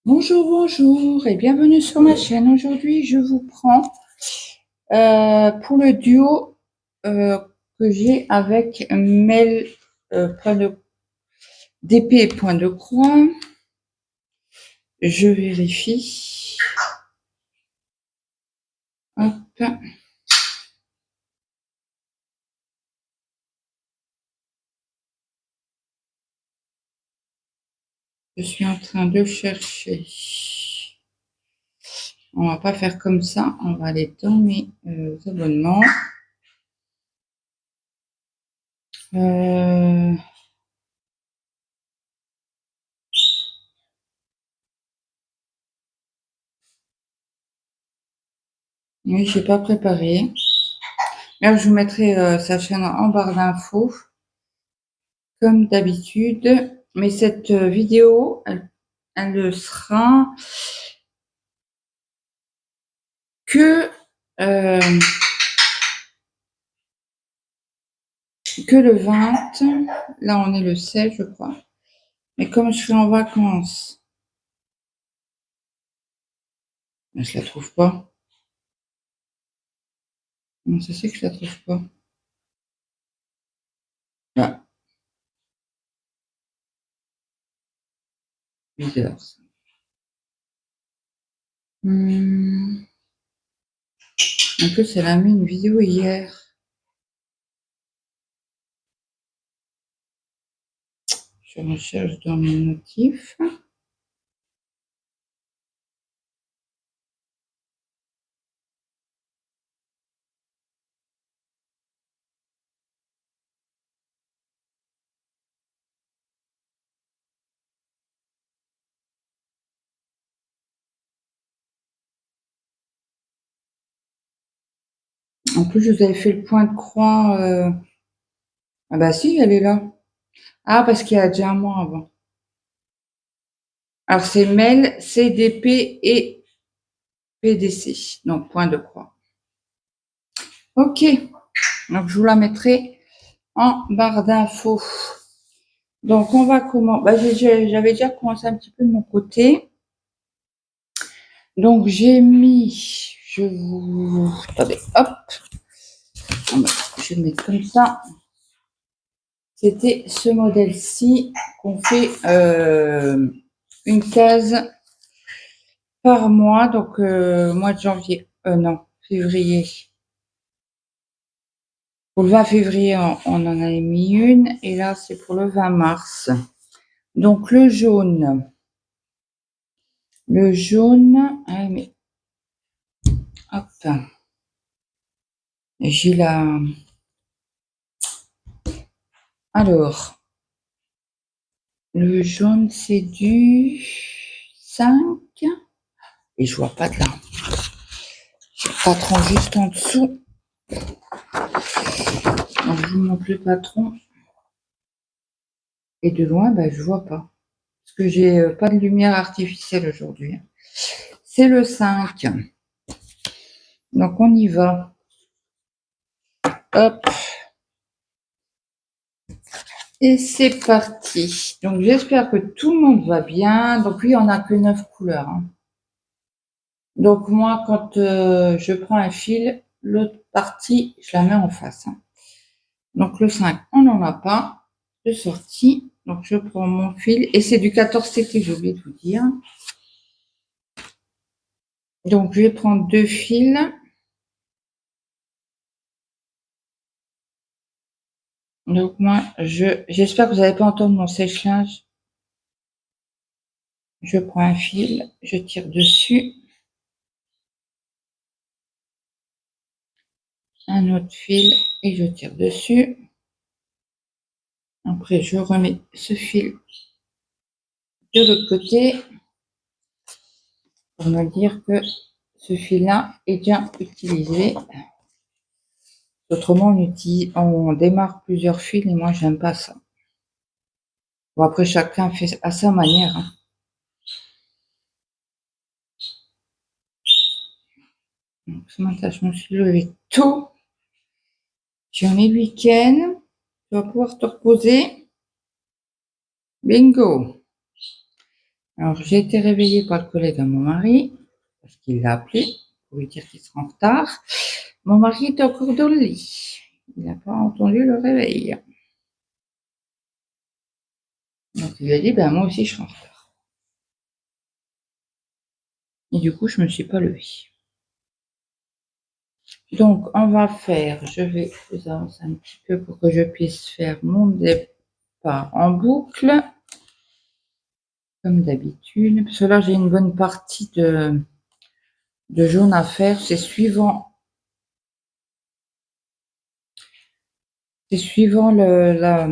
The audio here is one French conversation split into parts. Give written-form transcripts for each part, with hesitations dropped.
Bonjour, bonjour et bienvenue sur ma chaîne. Aujourd'hui, je vous prends pour le duo que j'ai avec Mel d'épée et point de croix. Je vérifie. Hop. Je suis en train de chercher. On va pas faire comme ça. On va aller dans mes abonnements. Oui, j'ai pas préparé. Mais je vous mettrai sa chaîne en barre d'infos, comme d'habitude. Mais cette vidéo, elle sera que le 20. Là, on est le 16, je crois. Mais comme je suis en vacances, je la trouve pas. Non, ça c'est que je la trouve pas. Ah, bizarre ça. En plus, elle a mis une vidéo hier. Je recherche dans mes notifs. En plus, je vous avais fait le point de croix. Ah bah si, elle est là. Ah, parce qu'il y a déjà un mois avant. Alors, c'est Mel, CDP et PDC. Donc, point de croix. Ok. Donc, je vous la mettrai en barre d'infos. Donc, on va comment bah, j'avais déjà commencé un petit peu de mon côté. Donc, j'ai mis, attendez, hop, je vais le mettre comme ça. C'était ce modèle-ci qu'on fait une case par mois. Donc, mois de janvier, non, février. Pour le 20 février, on en a mis une. Et là, c'est pour le 20 mars. Donc, le jaune. Le jaune, ah, mais hop, j'ai la. Alors, le jaune, c'est du 5. Et je vois pas de là. J'ai le patron juste en dessous. Donc, je vous montre le patron. Et de loin, ben, je vois pas. Parce que j'ai pas de lumière artificielle aujourd'hui. C'est le 5. Donc, on y va. Hop. Et c'est parti. Donc, j'espère que tout le monde va bien. Donc, oui, on n'a que 9 couleurs. Hein. Donc, moi, quand je prends un fil, l'autre partie, je la mets en face. Hein. Donc, le 5, on n'en a pas de sortie. Donc, je prends mon fil. Et c'est du 14 TT, j'ai oublié de vous dire. Donc, je vais prendre 2 fils. Donc, moi, j'espère que vous n'allez pas entendre mon sèche-linge. Je prends un fil, je tire dessus. Un autre fil et je tire dessus. Après, je remets ce fil de l'autre côté pour me dire que ce fil-là est bien utilisé. Autrement, on démarre plusieurs fils et moi, j'aime pas ça. Bon, après, chacun fait à sa manière. Hein. Donc, ce matin, je me suis levée tôt. J'en ai le week-end. Tu vas pouvoir te reposer. Bingo. Alors, j'ai été réveillée par le collègue à mon mari, parce qu'il l'a appelé pour lui dire qu'il sera en retard. Mon mari était encore dans le lit. Il n'a pas entendu le réveil. Donc, il lui a dit, ben, moi aussi, je serai en retard. Et du coup, je ne me suis pas levée. Donc, on va faire, je vais vous avancer un petit peu pour que je puisse faire mon départ en boucle, comme d'habitude. Parce que là, j'ai une bonne partie de jaune à faire. C'est suivant la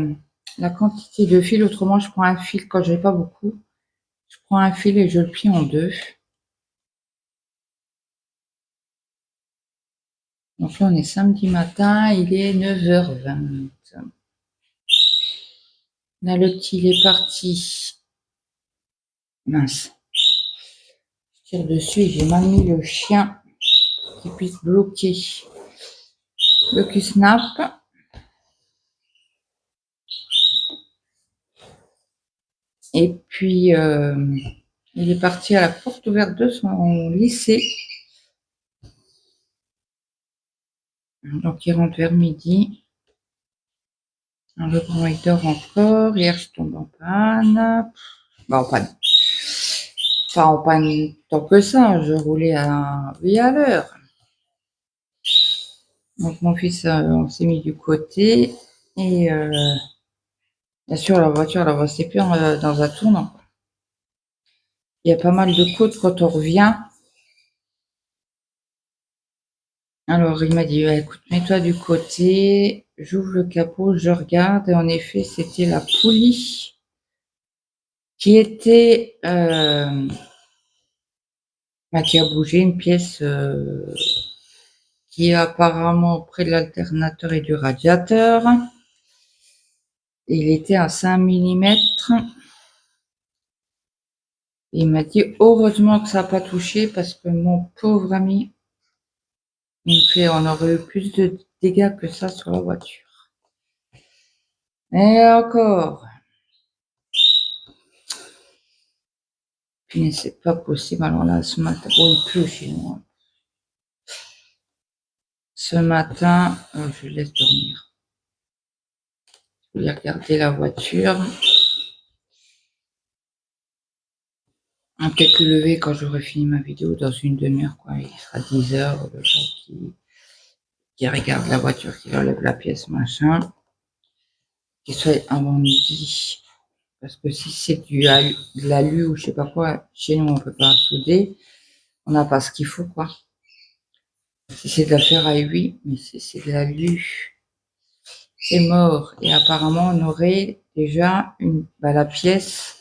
quantité de fil. Autrement, je prends un fil quand je n'ai pas beaucoup. Je prends un fil et je le plie en deux. Donc là, on est samedi matin, il est 9h20. Là, le petit, il est parti. Mince. Je tire dessus et j'ai mal mis le chien qui puisse bloquer le Q-snap. Et puis, il est parti à la porte ouverte de son lycée. Donc, il rentre vers midi. Le grand, il dort encore. Hier, je tombe en panne. Bah, en panne. Enfin, en panne tant que ça. Je roulais à 8 à l'heure. Donc, mon fils, on s'est mis du côté. Et bien sûr, la voiture, elle va rester plus dans un tournant. Il y a pas mal de côtes quand on revient. Alors, il m'a dit, écoute, mets-toi du côté. J'ouvre le capot, je regarde. Et en effet, c'était la poulie qui était... qui a bougé, une pièce qui est apparemment près de l'alternateur et du radiateur. Il était à 5 millimètres. Il m'a dit, heureusement que ça n'a pas touché parce que mon pauvre ami, on aurait eu plus de dégâts que ça sur la voiture. Et encore. Puis c'est pas possible. Alors là, ce matin, bon, il pleut chez moi. Ce matin, je laisse dormir. Je vais regarder la voiture. Peut-être le lever quand j'aurai fini ma vidéo dans une demi-heure, quoi. Il sera 10h, le gens qui regarde la voiture, qui enlève la pièce, machin. Qu'il soit avant midi. Parce que si c'est de l'alu ou je sais pas quoi, chez nous, on peut pas souder. On n'a pas ce qu'il faut, quoi. Si c'est de la ferraille, oui, mais si c'est de l'alu, c'est mort. Et apparemment, on aurait déjà la pièce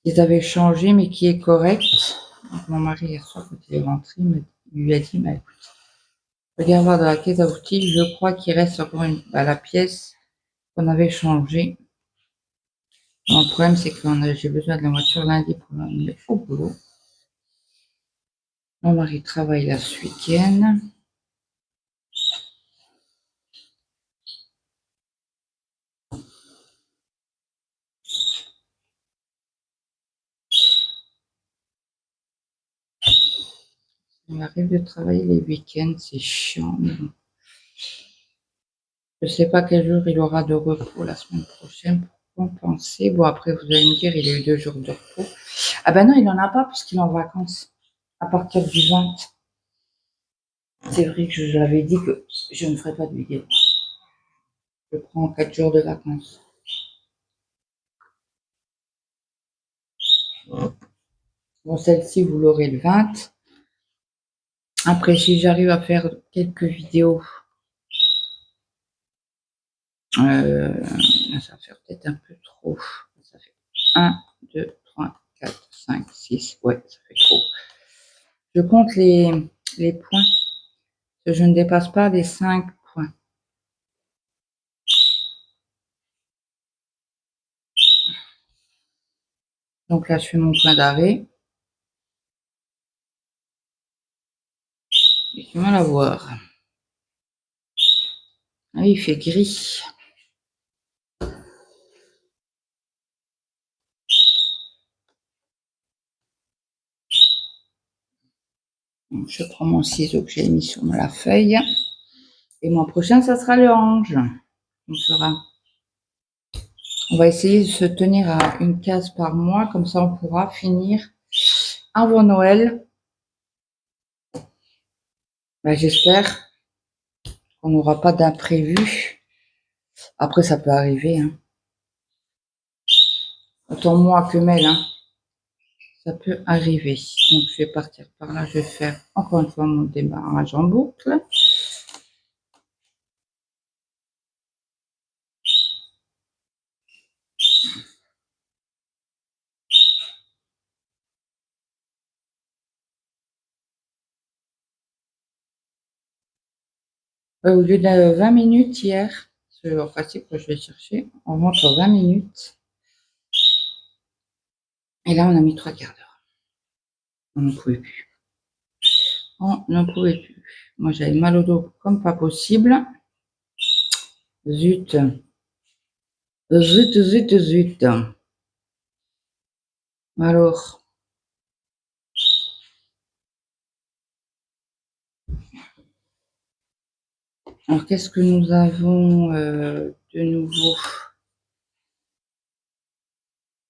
qu'ils avaient changée, mais qui est correcte. Donc, mon mari, hier soir, quand il est rentré, il lui a dit, écoute, regarde voir dans la caisse à outils, je crois qu'il reste encore la pièce qu'on avait changée. Donc, le problème, c'est que j'ai besoin de la voiture lundi pour l'amener au boulot. Mon mari travaille là ce week-end. Il arrive de travailler les week-ends, c'est chiant. Je ne sais pas quel jour il aura de repos la semaine prochaine pour compenser. Bon, après, vous allez me dire, il a eu 2 jours de repos. Ah ben non, il n'en a pas puisqu'il est en vacances à partir du 20. C'est vrai que je l'avais dit que je ne ferai pas de vidéo. Je prends 4 jours de vacances. Bon, celle-ci, vous l'aurez le 20. Après, si j'arrive à faire quelques vidéos, ça va faire peut-être un peu trop. Ça fait 1, 2, 3, 4, 5, 6. Ouais, ça fait trop. Je compte les points. Je ne dépasse pas les 5 points. Donc là, je fais mon point d'arrêt. J'ai du mal à voir. Ah oui, il fait gris. Donc, je prends mon ciseau que j'ai mis sur la feuille. Et mon prochain, ça sera le ange. On va essayer de se tenir à une case par mois, comme ça on pourra finir avant Noël. J'espère qu'on n'aura pas d'imprévu. Après, ça peut arriver. Hein. Autant moi que Mel, hein. Ça peut arriver. Donc, je vais partir par là. Je vais faire encore une fois mon démarrage en boucle. Au lieu de 20 minutes hier, en principe, je vais chercher, on rentre 20 minutes. Et là, on a mis 3/4 d'heure. On n'en pouvait plus. On n'en pouvait plus. Moi, j'avais mal au dos comme pas possible. Zut. Zut, zut, zut. Alors. Alors, qu'est-ce que nous avons de nouveau?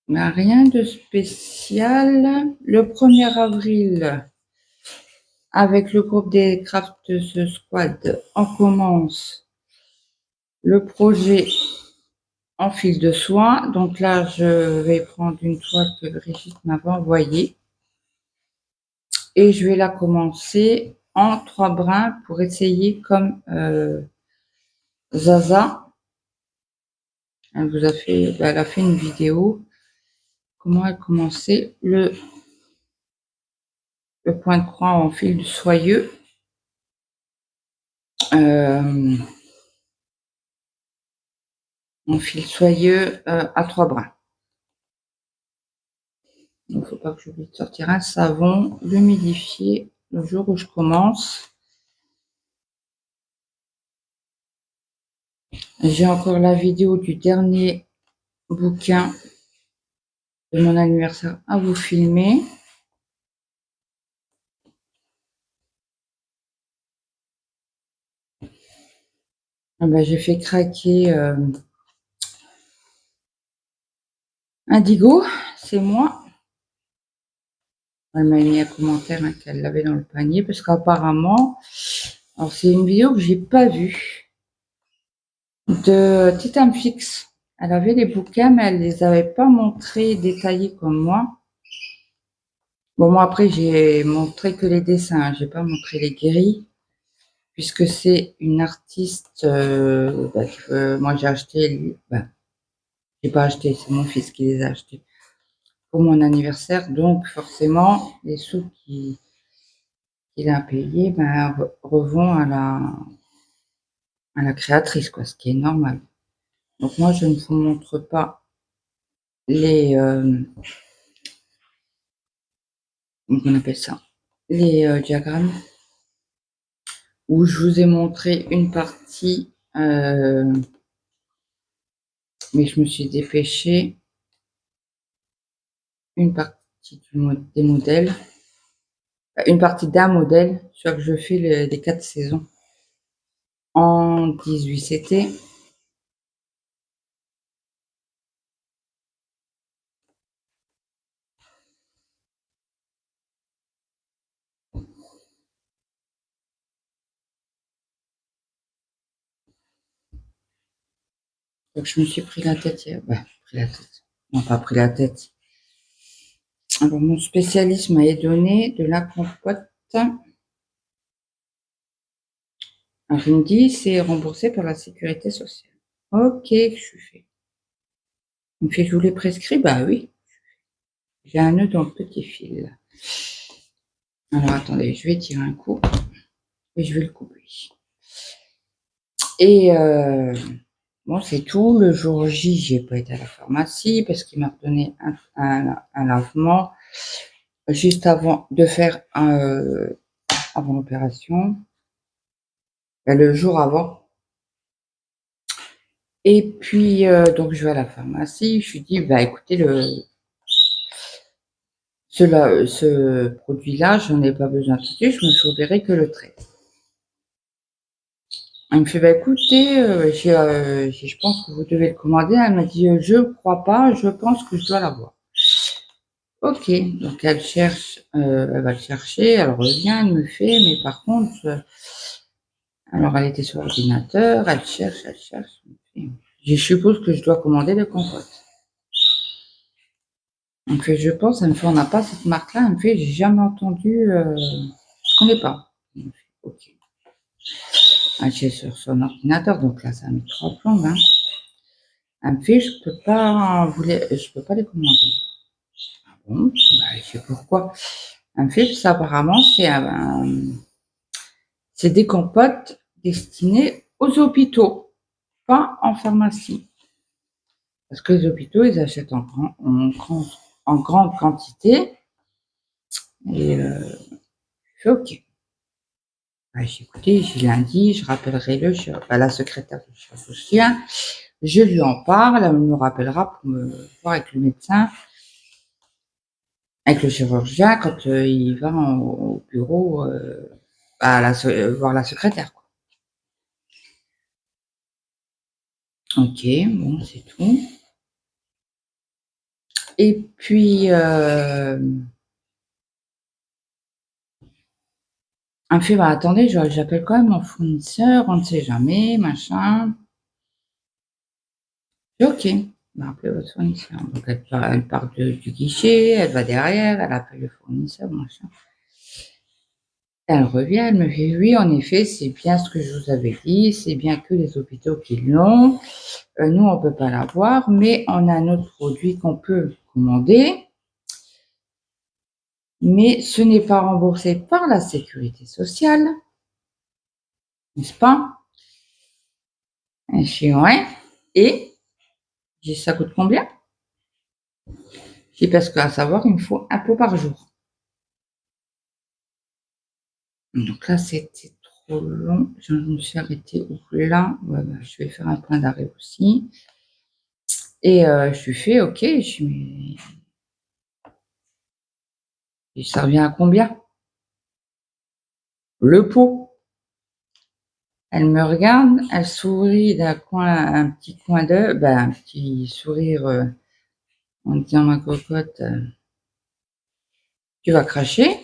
Rien de spécial. Le 1er avril, avec le groupe des Craft Squad, on commence le projet en fil de soie. Donc là, je vais prendre une toile que Brigitte m'avait envoyée. Et je vais la commencer en 3 brins pour essayer comme Zaza. Elle a fait une vidéo. Comment elle commençait le point de croix en fil soyeux. En fil soyeux à 3 brins. Il ne faut pas que j'oublie de sortir un savon, l'humidifier le jour où je commence. J'ai encore la vidéo du dernier bouquin de mon anniversaire à vous filmer. J'ai fait craquer Indigo, c'est moi. Elle m'a mis un commentaire qu'elle l'avait dans le panier parce qu'apparemment, alors c'est une vidéo que j'ai pas vue de Titan Fix. Elle avait les bouquins, mais elle les avait pas montrés détaillés comme moi. Bon, moi après j'ai montré que les dessins, j'ai pas montré les grilles, puisque c'est une artiste. Moi j'ai acheté, j'ai pas acheté, c'est mon fils qui les a achetés pour mon anniversaire, donc forcément les sous qu'il a payés revont à la créatrice, quoi, ce qui est normal. Donc moi je ne vous montre pas les comment on appelle ça, les diagrammes, où je vous ai montré une partie, mais je me suis dépêchée, une partie des modèles, une partie d'un modèle, soit que je fais les 4 saisons en 18 c'était. Donc je me suis pris la tête hier. Pris la tête. Non, pas pris la tête. Alors mon spécialiste m'a donné de la compote. Alors il me dit c'est remboursé par la sécurité sociale. Ok, je suis fait. Il me fait je vous l'ai prescrit, bah oui. J'ai un nœud dans le petit fil. Alors attendez, je vais tirer un coup et je vais le couper. Et bon, c'est tout. Le jour J, j'ai pas été à la pharmacie parce qu'il m'a donné un lavement juste avant de faire avant l'opération, le jour avant. Et puis donc je vais à la pharmacie. Je lui dis écoutez ce produit-là, j'en ai pas besoin tout de suite, je me fais opérer que le trait. Elle me fait: «Bah, écoutez, je pense que vous devez le commander». Elle m'a dit: «Je crois pas, je pense que je dois l'avoir». OK, donc elle cherche, elle va le chercher, elle revient, elle me fait: «Mais par contre, alors elle était sur l'ordinateur, elle cherche, elle cherche, je suppose que je dois commander le compote. Elle me fait: «Je pense», elle me fait: «On n'a pas cette marque-là», elle me fait: «J'ai jamais entendu, je connais pas». OK. Elle cherche sur son ordinateur, donc là, ça a mis 3 plombes, hein. Elle me fait: je peux pas les commander». Ah bon? Bah, je sais pourquoi. Elle me fait: «Parce qu'apparemment, c'est des compotes destinées aux hôpitaux, pas en pharmacie». Parce que les hôpitaux, ils achètent en grande quantité et je fais: «OK». Bah, j'ai écouté, j'ai lundi, je rappellerai la secrétaire du chirurgien, je lui en parle, elle me rappellera pour me voir avec le médecin, avec le chirurgien quand, il va au bureau, voir la secrétaire, quoi. OK, bon, c'est tout et puis, elle me fait: «Bah, attendez, j'appelle quand même mon fournisseur, on ne sait jamais, machin». Je fais: «OK, bah, appelez votre fournisseur». Donc elle part du guichet, elle va derrière, elle appelle le fournisseur, machin. Elle revient, elle me fait: «Oui, en effet, c'est bien ce que je vous avais dit, c'est bien que les hôpitaux qui l'ont. Nous, on peut pas l'avoir, mais on a un autre produit qu'on peut commander, mais ce n'est pas remboursé par la sécurité sociale, n'est-ce pas?» Et je fais: «Ouais et?» J'ai dit: «Ça coûte combien?» J'ai dit: «Parce qu'à savoir, il me faut un pot par jour». Donc là, c'était trop long. Je me suis arrêtée où là, ouais, bah, je vais faire un point d'arrêt aussi et je lui fais: «OK». Je lui «Mais et ça revient à combien?» Le pot. Elle me regarde, elle sourit un petit coin d'œil, ben, un petit sourire, en disant: «Ma cocotte, tu vas cracher».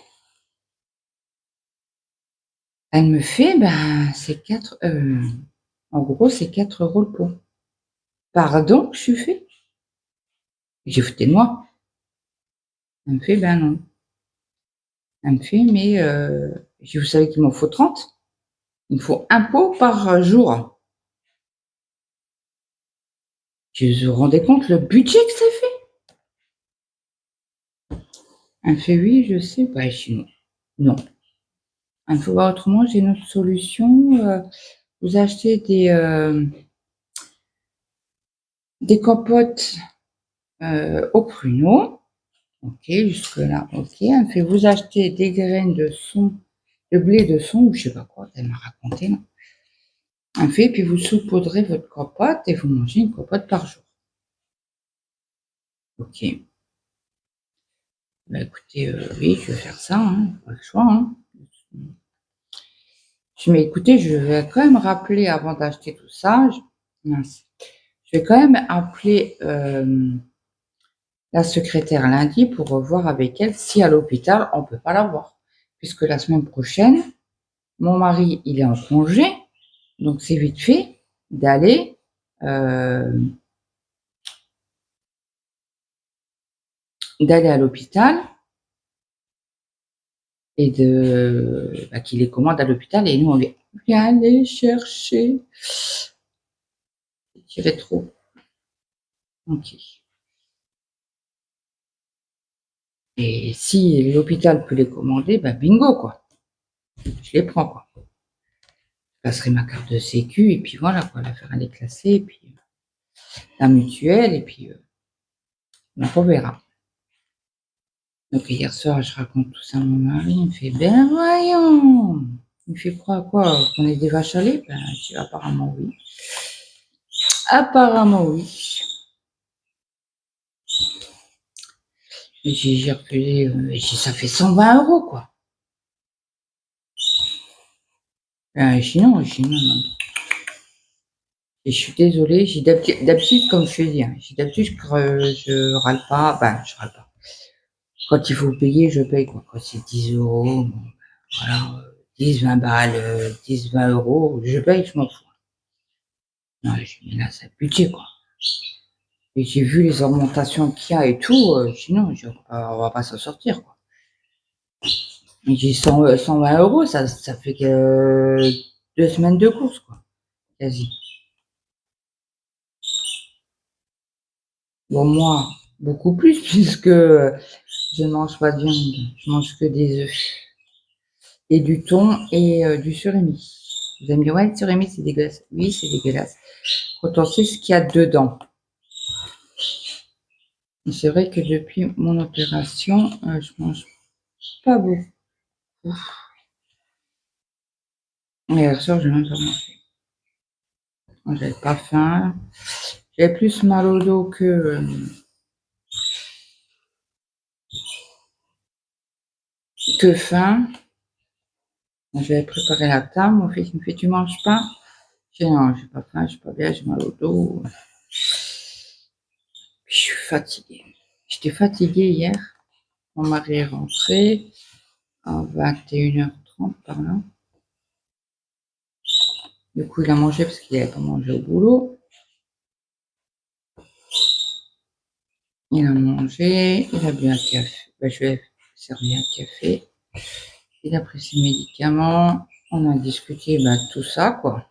Elle me fait: «Ben, c'est 4, en gros, c'est 4 € le pot». «Pardon?» je lui fais. J'ai: «Foutez-moi». Elle me fait: «Ben non». Elle me fait: «Mais» je dis: «Vous savez qu'il m'en faut 30. Il me faut un pot par jour». Je dis: «Vous vous rendez compte le budget que ça fait?» Elle me fait: «Oui, je sais». Bah, je dis: «Non, non. Il faut voir autrement, j'ai une autre solution, vous achetez des compotes, aux pruneaux». OK, jusque-là, OK. Elle me fait: «Vous achetez des graines de blé de son» ou je sais pas quoi, elle m'a raconté là. Elle me fait: «Puis vous saupoudrez votre compote et vous mangez une compote par jour». OK. Bah, écoutez, oui, je vais faire ça, hein, pas le choix, hein. Je dis: «Mais écoutez, je vais quand même rappeler avant d'acheter tout ça». Mince. Je vais quand même appeler, la secrétaire lundi pour revoir avec elle si à l'hôpital on peut pas l'avoir. Puisque la semaine prochaine, mon mari, il est en congé, donc c'est vite fait d'aller, hem, d'aller à l'hôpital et qu'il les commande à l'hôpital et nous on vient les chercher. Je dirais trop. OK. Et si l'hôpital peut les commander, bah, bingo quoi, je les prends quoi. Je passerai ma carte de sécu et puis voilà quoi, l'affaire elle est classée et puis, la mutuelle et puis, donc on verra. Donc hier soir, je raconte tout ça à mon mari, il me fait: «Ben voyons!» Il me fait: «Croire quoi? Qu'on est des vaches à lait?» Ben, je dis: «Apparemment oui». Apparemment oui. Et j'ai refusé, ça fait 120 €, quoi. Sinon, non. Et je suis désolée, j'ai d'habitude, comme je te dis, hein, je râle pas, je râle pas. Quand il faut payer, je paye, quoi. Quand c'est 10 €, bon, voilà, 10-20 balles, 10-20 €, je paye, je m'en fous. Non, je dis là, c'est le budget, quoi. Et j'ai vu les augmentations qu'il y a et tout, sinon, on va pas s'en sortir, quoi. Et j'ai 120 €, ça fait que 2 semaines de courses, quoi, quasi. Bon, moi, beaucoup plus, puisque je ne mange pas de viande, je mange que des œufs et du thon et du surimi. Vous allez me dire: «Ouais, le surimi, c'est dégueulasse». Oui, c'est dégueulasse quand on sait ce qu'il y a dedans. Et c'est vrai que depuis mon opération, je mange pas beaucoup. Et hier soir, j'ai même pas mangé. Moi, j'avais pas faim. J'avais plus mal au dos que faim. J'avais préparé la table. Mon fils me fait: «Tu manges pas?» Je dis: «Non, j'ai pas faim, j'ai pas bien, j'ai mal au dos». Puis je suis fatiguée. J'étais fatiguée hier. Mon mari est rentré à 21h30 par là. Du coup, il a mangé parce qu'il n'avait pas mangé au boulot. Il a mangé, il a bu un café. Je lui ai servi un café. Il a pris ses médicaments. On a discuté tout ça, quoi.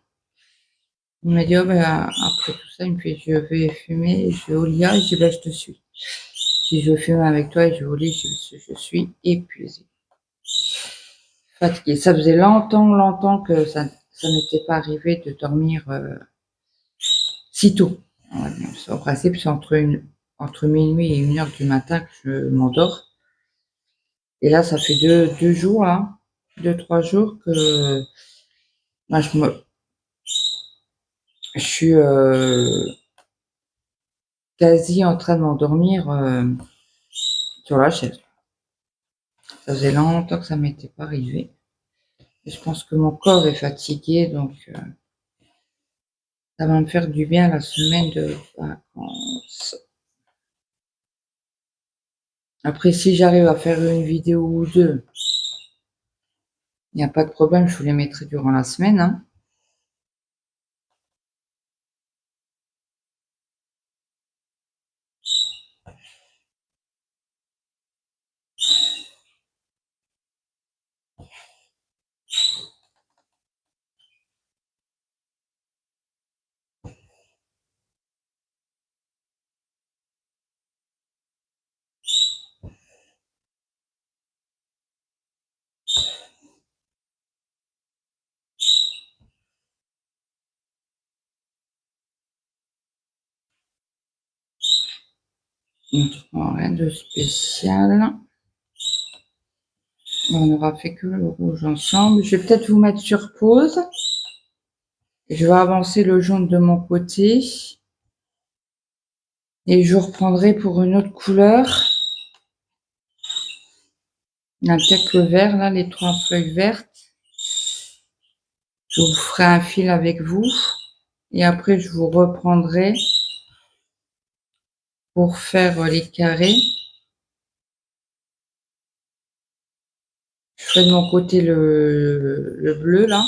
Il m'a dit: «Oh, après tout ça», il me fait: «Je vais fumer, je vais au lit». Je dis: «Je te suis». Si je veux fumer avec toi et je vais au lit, je suis épuisée. Fatiguée. Ça faisait longtemps que ça m'était pas arrivé de dormir si tôt. En principe, c'est entre minuit et 1h du matin que je m'endors. Et là, ça fait deux jours, là, 2-3 jours que je suis quasi en train de m'endormir sur la chaise. Ça faisait longtemps que ça m'était pas arrivé. Et je pense que mon corps est fatigué, donc ça va me faire du bien la semaine de vacances. Après, si j'arrive à faire une vidéo ou deux, il n'y a pas de problème, je vous les mettrai durant la semaine, hein. Rien de spécial. On n'aura fait que le rouge ensemble. Je vais peut-être vous mettre sur pause. Je vais avancer le jaune de mon côté. Et je reprendrai pour une autre couleur. Il y a peut-être le vert, là, les 3 feuilles vertes. Je vous ferai un fil avec vous. Et après, je vous reprendrai pour faire les carrés. Je ferai de mon côté le bleu, là.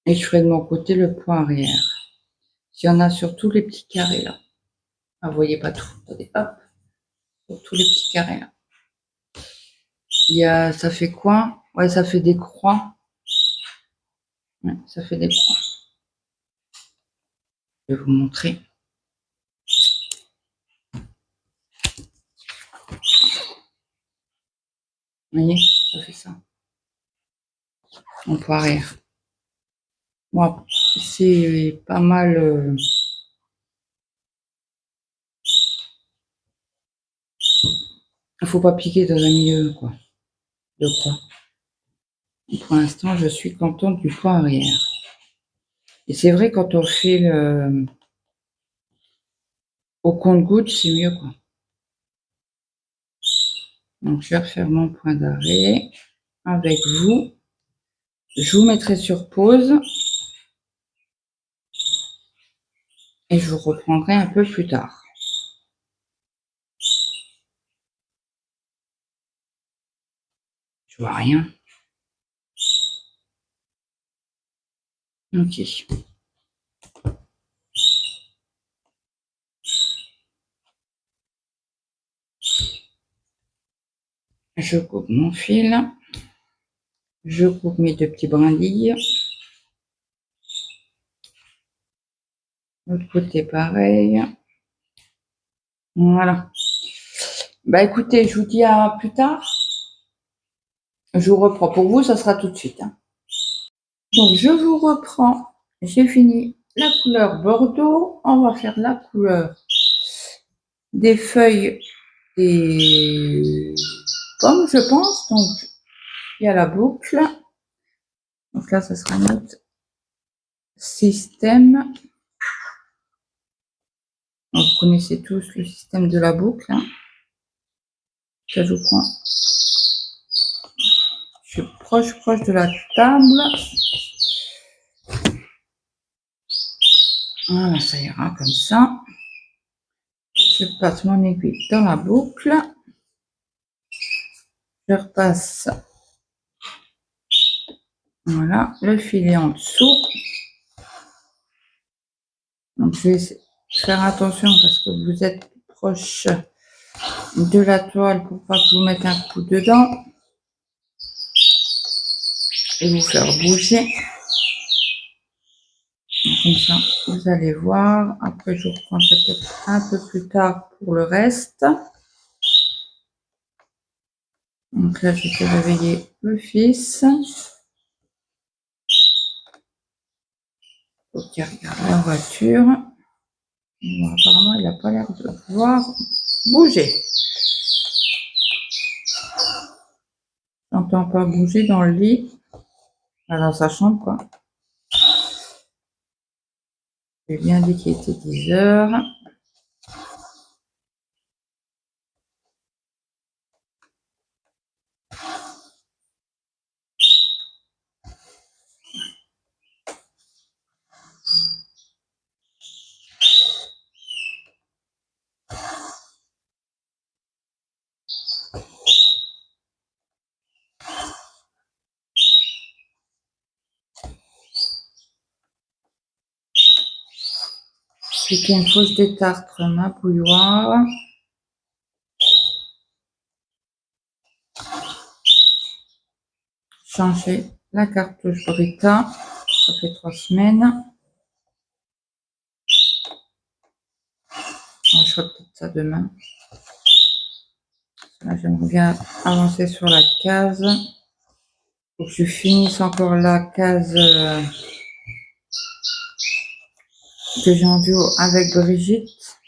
Et je ferai de mon côté le point arrière. Il y en a sur tous les petits carrés, là. Ah, vous voyez pas tout. Attendez, hop. Sur tous les petits carrés, là. Ça fait quoi? Ouais, ça fait des croix. Ouais, ça fait des croix. Je vais vous montrer. Vous voyez, ça fait ça. En point arrière. Moi, c'est pas mal. Il faut pas piquer dans un milieu, quoi, de croix. Pour l'instant, je suis contente du point arrière. Et c'est vrai, quand on fait le au compte-gouttes, c'est mieux, quoi. Donc, je vais refaire mon point d'arrêt avec vous. Je vous mettrai sur pause et je vous reprendrai un peu plus tard. Je vois rien. Ok. Je coupe mon fil. Je coupe mes 2 petits brindilles. L'autre côté, pareil. Voilà. Bah écoutez, je vous dis à plus tard. Je vous reprends. Pour vous, ça sera tout de suite. Hein. Donc, je vous reprends. J'ai fini la couleur bordeaux. On va faire la couleur des feuilles des pommes, je pense. Donc, il y a la boucle. Donc là, ça sera notre système. Donc, vous connaissez tous le système de la boucle. Hein. Ça, je vous prends. Je suis proche de la table. Voilà, ça ira comme ça. Je passe mon aiguille dans la boucle. Je repasse. Voilà, le filet en dessous. Donc, je vais faire attention parce que vous êtes proche de la toile pour pas que vous mettez un coup dedans et vous faire bouger. Comme ça, vous allez voir. Après, je vous reprends peut-être un peu plus tard pour le reste. Donc là, je vais réveiller le fils. Faut qu'il regarde la voiture. Bon, apparemment, il n'a pas l'air de vouloir bouger. J'entends pas bouger dans le lit. Dans sa chambre, quoi. J'ai bien dit qu'il était 10 heures. C'était une fausse détartre ma bouilloire. Changer la cartouche Brita. Ça fait 3 semaines. Je ferai peut-être ça demain. Là, j'aimerais bien avancer sur la case. Faut que je finisse encore la case que j'ai en duo avec Brigitte,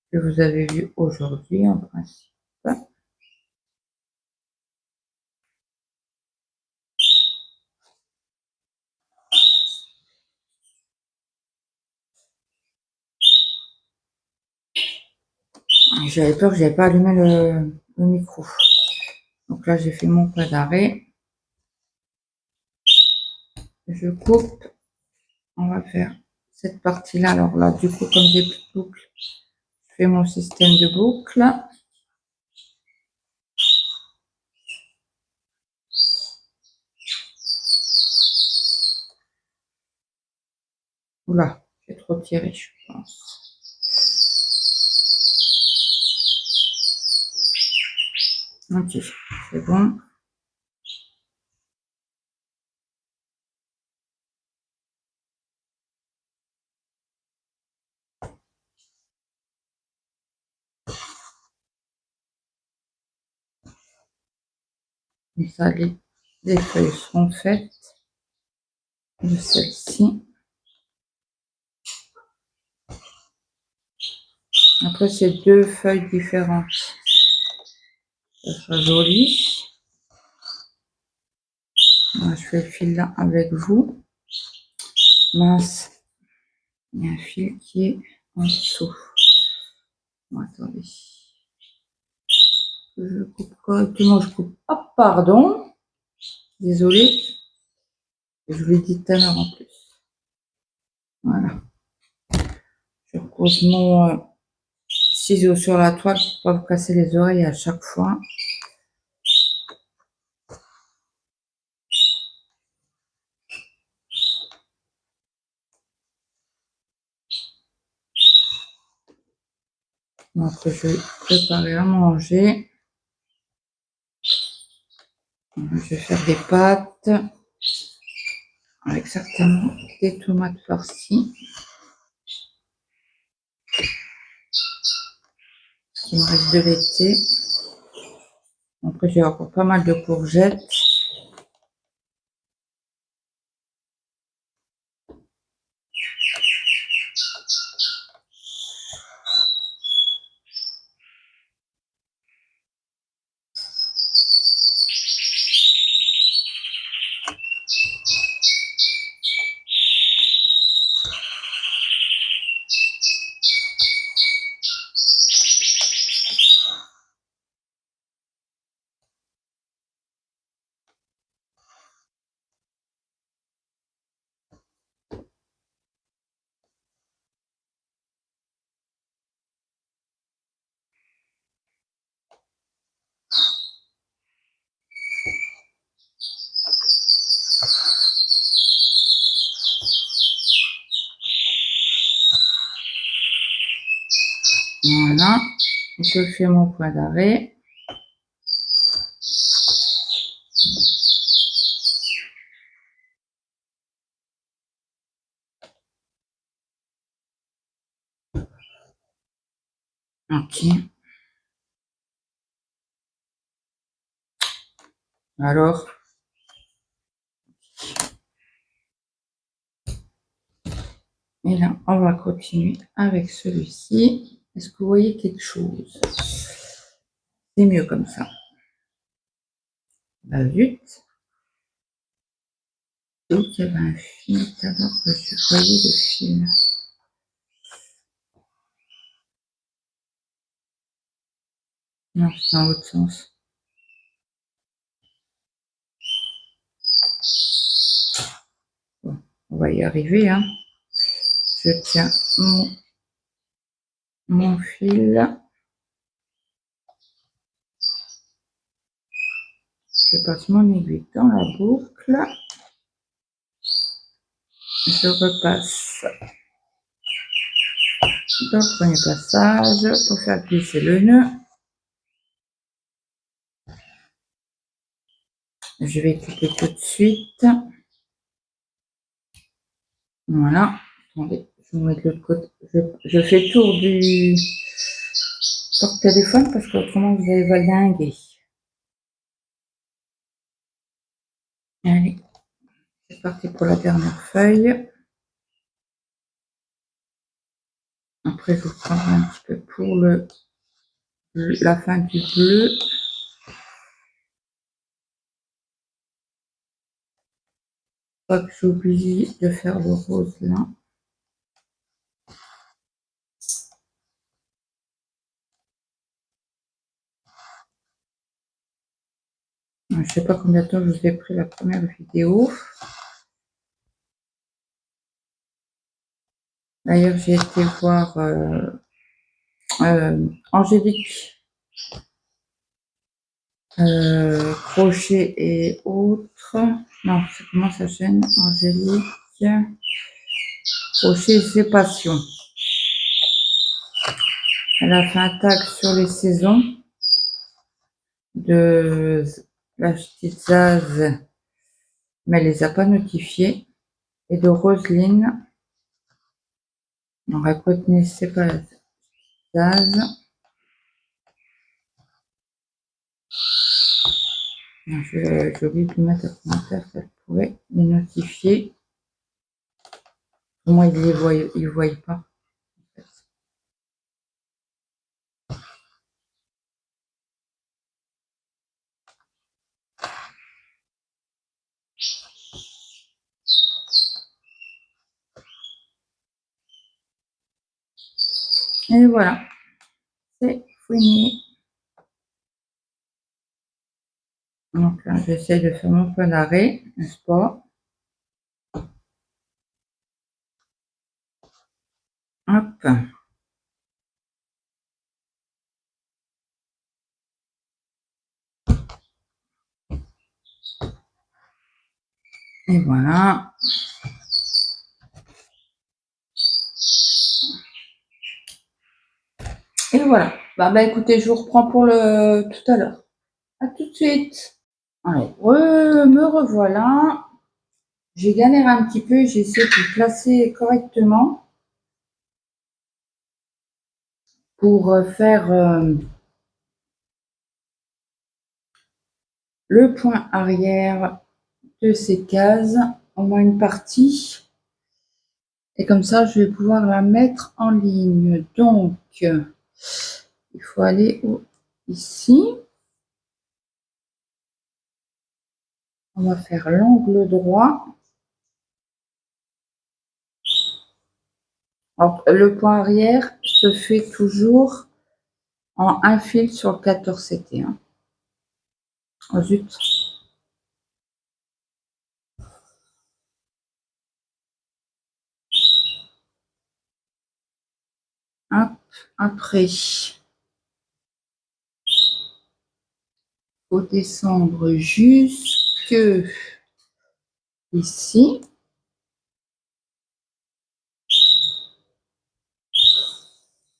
que vous avez vu aujourd'hui en principe. J'avais peur que j'avais pas allumé le micro. Donc là, j'ai fait mon pas d'arrêt. Je coupe. On va faire cette partie-là. Alors là, du coup, comme j'ai plus de boucle, je fais mon système de boucle. Oula, j'ai trop tiré, je pense. Ok, c'est bon. Comme ça, les feuilles seront faites de celle-ci. Après, c'est 2 feuilles différentes. Ça sera joli. Moi, je fais le fil là avec vous. Mince. Il y a un fil qui est en dessous. Bon, attendez. Je coupe correctement, je coupe. Hop, pardon. Désolée. Je vous l'ai dit tout à l'heure en plus. Voilà. Je pose mon ciseau sur la toile pour pas vous casser les oreilles à chaque fois. Donc, je vais préparer à manger. Je vais faire des pâtes avec certainement des tomates farcies. Il me reste de l'été. Après, j'ai encore pas mal de courgettes. Voilà. Je fais mon point d'arrêt. Ok. Alors, et là, on va continuer avec celui-ci. Est-ce que vous voyez quelque chose? C'est mieux comme ça. Bah, vite. Donc, il y avait un fil d'abord que je voyais le fil. Non, c'est dans l'autre sens. Bon, on va y arriver, hein. Je tiens mon fil. Je passe mon aiguille dans la boucle. Je repasse dans le premier passage pour faire glisser le nœud. Je vais couper tout de suite. Voilà. Attendez, je vais mettre l'autre côté. Je fais le tour du porte-téléphone parce qu'autrement vous allez valdinguer. Allez, c'est parti pour la dernière feuille. Après, je vous prendrai un petit peu pour la fin du bleu. Pas que j'oublie de faire le rose là. Je ne sais pas combien de temps je vous ai pris la première vidéo. D'ailleurs, j'ai été voir Angélique Crochet et autres. Non, c'est comment sa chaîne? Angélique Crochet et ses passions. Elle a fait un tag sur les saisons de la petite Zaz, mais elle les a pas notifiées. Et de Roselyne. On va connaissez pas Zaz. J'ai oublié de lui mettre un commentaire qu'elle pourrait les notifier. Au moins, ils ne voient pas. Et voilà, c'est fini. Donc là, j'essaie de faire mon point d'arrêt, n'est-ce pas? Hop. Et voilà. Et voilà. Bah écoutez, je vous reprends pour le tout à l'heure. À tout de suite. Allez, me revoilà. J'ai galéré un petit peu, j'ai essayé de le placer correctement pour faire le point arrière de ces cases, au moins une partie. Et comme ça, je vais pouvoir la mettre en ligne. Donc, il faut aller ici. On va faire l'angle droit. Alors, le point arrière se fait toujours en un fil sur le 14 CT. Hein. Oh zut. Hop, après, il faut descendre jusque ici.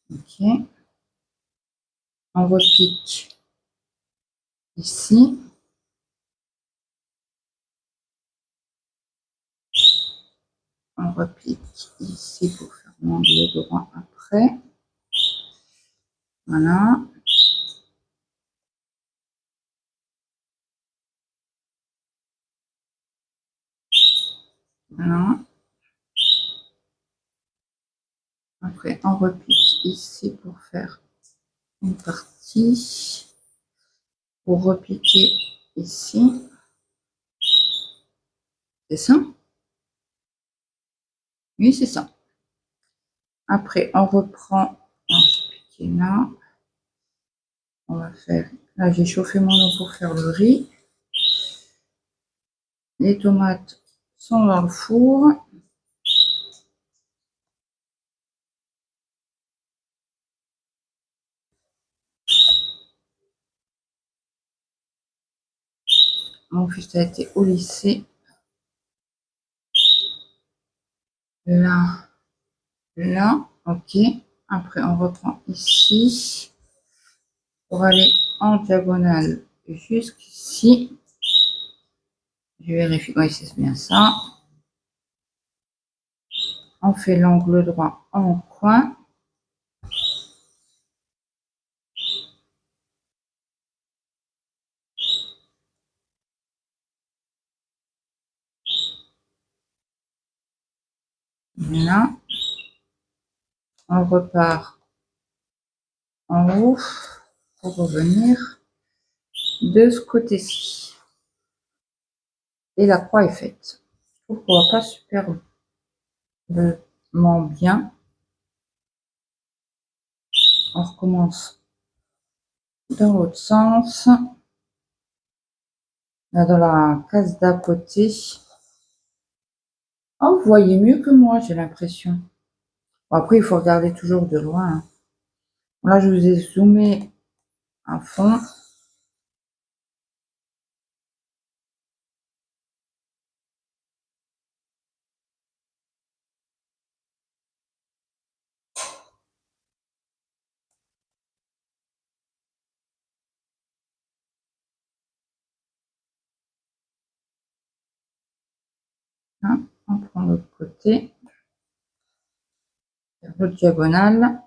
Ok. On repique ici. On repique ici pour faire l'angle droit après. Voilà. Voilà. Après, on repique ici pour faire une partie. Pour repiquer ici. C'est ça? Oui, c'est ça. Après, on reprend. On va piquer là. On va faire. Là, j'ai chauffé mon eau pour faire le riz. Les tomates sont dans le four. Mon fils a été au lycée. Là, là, ok. Après, on reprend ici pour aller en diagonale jusqu'ici. Je vérifie. Oui, c'est bien ça. On fait l'angle droit en coin. Là, on repart en haut pour revenir de ce côté-ci. Et la croix est faite. Je trouve qu'on va pas superbement bien. On recommence dans l'autre sens. Là, dans la case d'à côté. Oh, vous voyez mieux que moi, j'ai l'impression. Bon, après, il faut regarder toujours de loin. Hein. Là, je vous ai zoomé à fond. Hein, on prend l'autre côté. L'autre diagonale.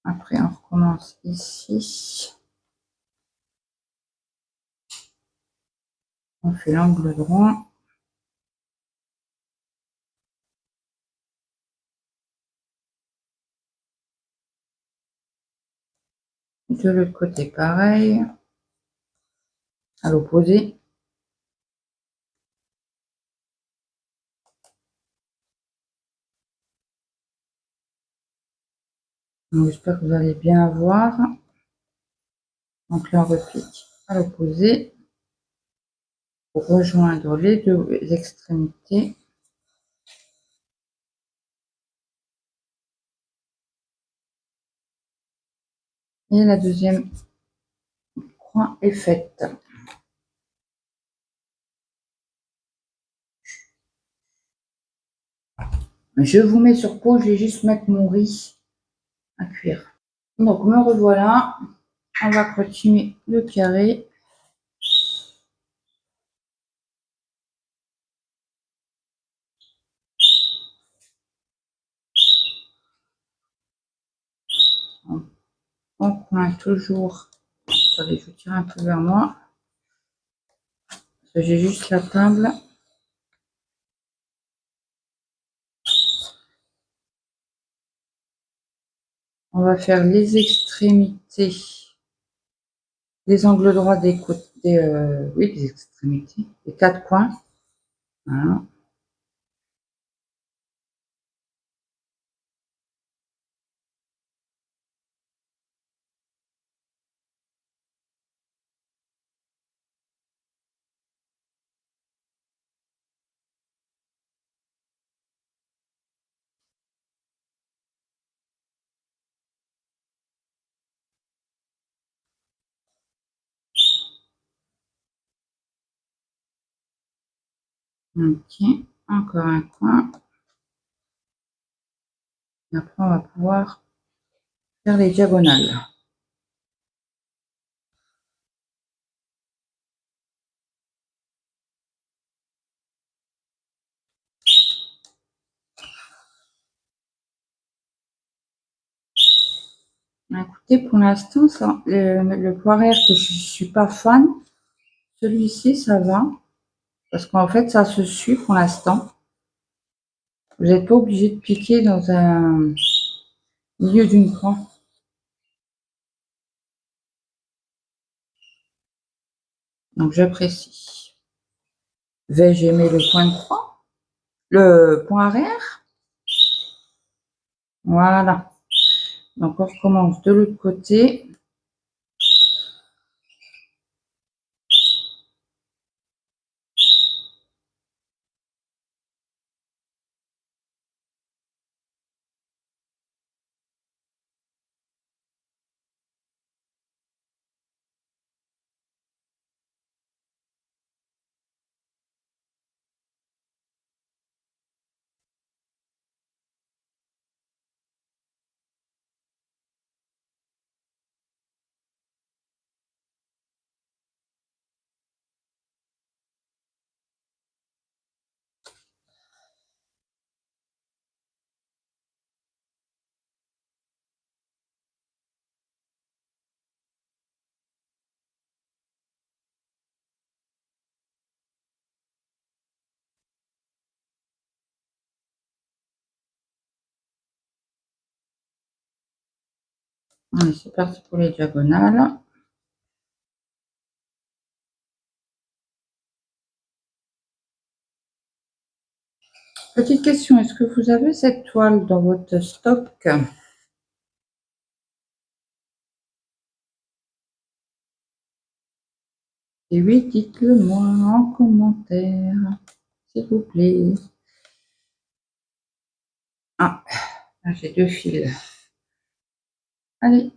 Après, on recommence ici. On fait l'angle droit. De l'autre côté, pareil. À l'opposé. J'espère que vous allez bien voir. Donc là, on repique à l'opposé pour rejoindre les deux extrémités. Et la deuxième croix est faite. Je vous mets sur pause, je vais juste mettre mon riz à cuire. Donc me revoilà. On va continuer le carré. On coince toujours. Attendez, je tire un peu vers moi. J'ai juste la table. On va faire les extrémités, les angles droits des côtés, oui, les extrémités, les quatre coins. Voilà. Ok, encore un coin. Et après, on va pouvoir faire les diagonales. Écoutez, pour l'instant, le poirier que je suis pas fan, celui-ci, ça va. Parce qu'en fait, ça se suit pour l'instant. Vous n'êtes pas obligé de piquer dans un milieu d'une croix. Donc, j'apprécie. Vais-je aimer le point de croix? Le point arrière? Voilà. Donc, on recommence de l'autre côté. Allez, c'est parti pour les diagonales. Petite question, est-ce que vous avez cette toile dans votre stock? Et oui, dites-le moi en commentaire, s'il vous plaît. Ah, là, j'ai deux fils. Allez.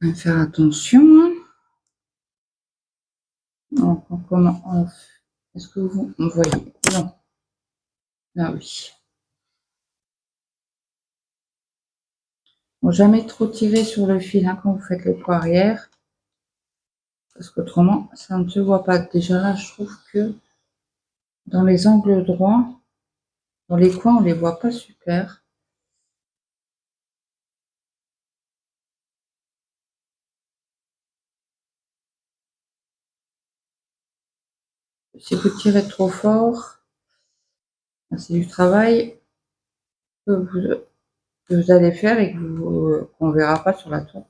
On va faire attention. Donc, on commence. Est-ce que vous voyez? Non. Là, oui. Bon, jamais trop tirer sur le fil hein, quand vous faites le pot arrière. Parce qu'autrement, ça ne se voit pas. Déjà là, je trouve que dans les angles droits, dans les coins, on ne les voit pas super. Si vous tirez trop fort, c'est du travail que vous allez faire et qu'on ne verra pas sur la toile.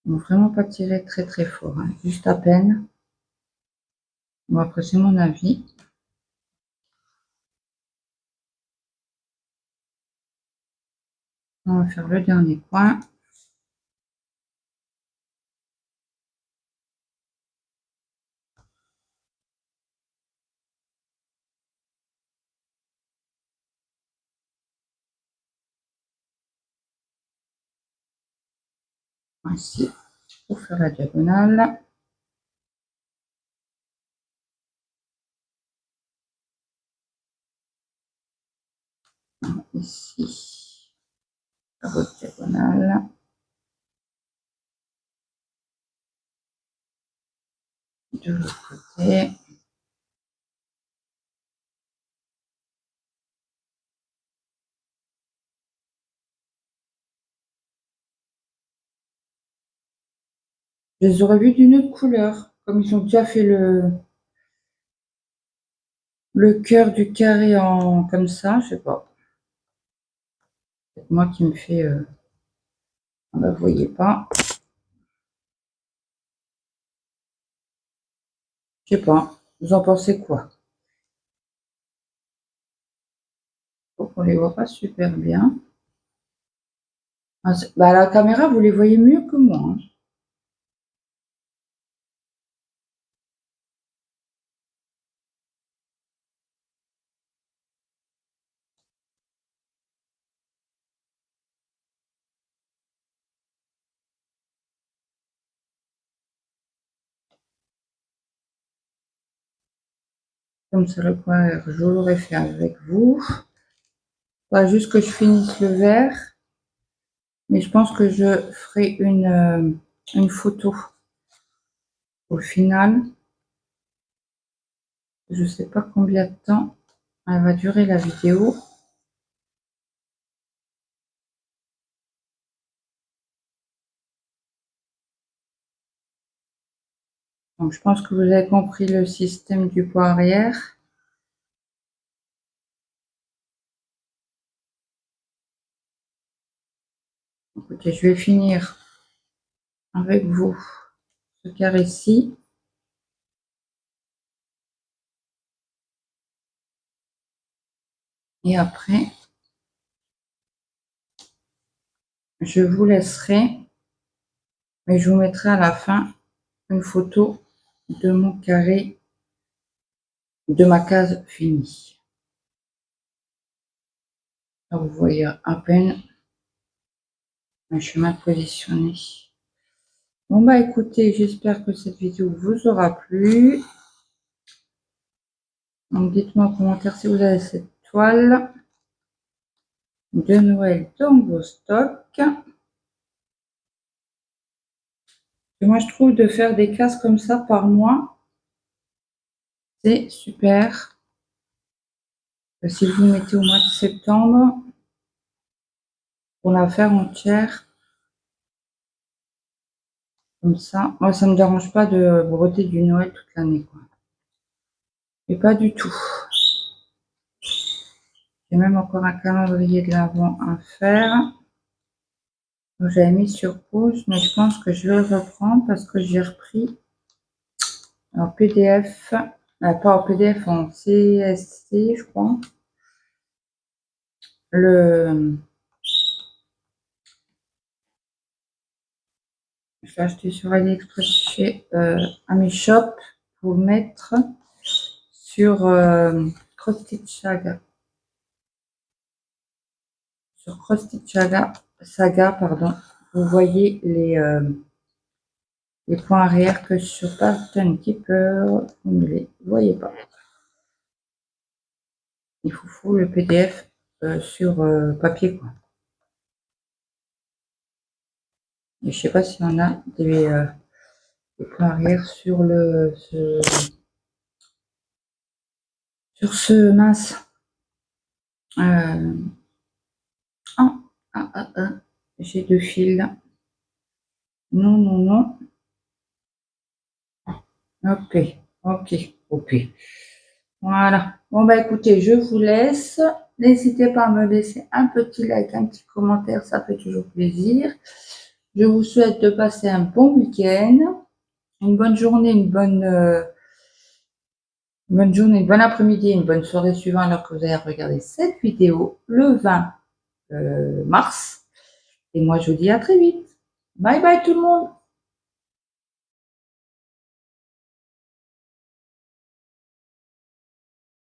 Donc, vraiment pas tirer très très fort, hein, juste à peine. Bon, après, c'est mon avis. On va faire le dernier coin. Ici, pour faire la diagonale. Ici, la haute diagonale. De l'autre côté. Je les aurais vus d'une autre couleur, comme ils ont déjà fait le cœur du carré en comme ça, je sais pas. C'est moi qui me fais. Ah bah, vous voyez pas. Je sais pas. Vous en pensez quoi? Donc, on les voit pas super bien. Ah, bah, à la caméra, vous les voyez mieux que moi, hein. Comme ça, le coin, je l'aurais fait avec vous. Pas juste que je finisse le verre. Mais je pense que je ferai une photo au final. Je sais pas combien de temps elle va durer la vidéo. Donc, je pense que vous avez compris le système du pot arrière. Écoutez, je vais finir avec vous ce carré-ci. Et après, je vous laisserai, mais je vous mettrai à la fin une photo de mon carré, de ma case finie. Là, vous voyez à peine, mais je suis mal positionnée. Bon bah écoutez, j'espère que cette vidéo vous aura plu. Donc dites-moi en commentaire si vous avez cette toile de Noël dans vos stocks. Et moi je trouve de faire des cases comme ça par mois, c'est super. Si vous le mettez au mois de septembre, pour la faire entière, comme ça, moi ça me dérange pas de broder du Noël toute l'année, quoi. Et pas du tout. J'ai même encore un calendrier de l'Avent à faire. J'avais mis sur pause, mais je pense que je vais le reprendre parce que j'ai repris en PDF, pas en PDF, en CSC, je crois. Je l'ai acheté sur AliExpress chez AmiShop pour mettre sur Cross Stitch Saga. Sur Cross Stitch Saga, pardon, vous voyez les points arrière que sur Pattern Keeper, vous ne les voyez pas. Il faut le PDF sur papier, quoi. Et je sais pas s'il y en a des points arrière sur ce mince. J'ai deux fils. Non, non, non. Ok. Voilà. Bon, bah écoutez, je vous laisse. N'hésitez pas à me laisser un petit like, un petit commentaire, ça fait toujours plaisir. Je vous souhaite de passer un bon week-end, une bonne journée, une bonne journée, une bonne après-midi, une bonne soirée suivant alors que vous allez regarder cette vidéo le 20 mars. Et moi, je vous dis à très vite. Bye bye tout le monde.